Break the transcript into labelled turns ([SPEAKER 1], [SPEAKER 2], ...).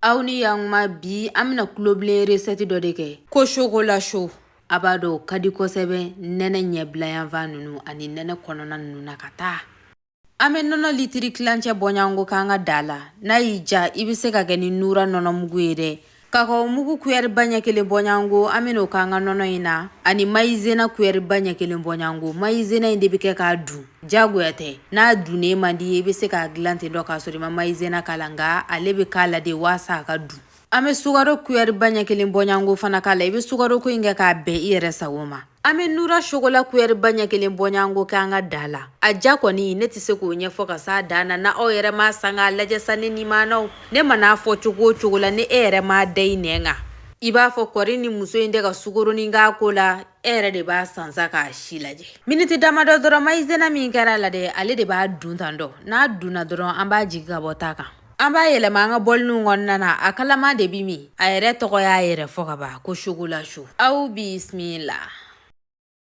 [SPEAKER 1] Aw ni yang ma bi amina kulobilen reseti dɔ de kɛ ko chocolat chaud a b'a dɔn ka di kosɛbɛ nɛnɛ ɲɛbilayanfan nunu ani nɛnɛ kɔnɔna nunu na ka taa. An bɛ nɔnɔ litiri kilancɛ bɔɲango k'an ka da la n'a y'i ja i bɛ se ka kɛ ni nura nɔnɔmugu ye dɛ. Kakao mugu kuyɛri ba ɲɛ kelen bɔɲango an bɛn'o k'an ka nɔnɔ in na ani maizena kuyɛri ba ɲɛ kelen bɔɲango maizena in de bɛ kɛ k'a dun jagoya tɛ n'a dunnen man di ye i bɛ se k'a dilan ten dɔ k'a sɔrɔ i ma maizena k'a la nka ale bɛ k'a la de waasa a ka dun. An bɛ sukaro kuyɛri ba ɲɛ kelen bɔɲango fana k'a la i bɛ sukaro ko in kɛ k'a bɛn i yɛrɛ sago ma. An bɛ nura chocolat kuyɛri ba ɲɛ kelen bɔɲango k'an ka da la a ja kɔni ne tɛ se k'o ɲɛfɔ ka s'a dan na na aw yɛrɛ m'a san k'a lajɛ sa ne ni maanaw ne man'a fɔ cogo o cogo la ne e yɛrɛ m'a da i nɛn kan i b'a fɔ kɔri ni muso in tɛ ka sukoronin k'a ko la e yɛrɛ de b'a sansa k'a si lajɛ. Miniti damadɔ dɔrɔn maizena min kɛra la dɛ ale de b'a dun tan dɔ n'a dunna dɔrɔn an b'a jigi ka bɔ ta kan. An b'a yɛlɛma an ka bɔliniw kɔnɔna na a kalama de bi min a yɛrɛ tɔgɔ y'a yɛrɛ fɔ ka ban ko chocolat chaud. Aw bisimila.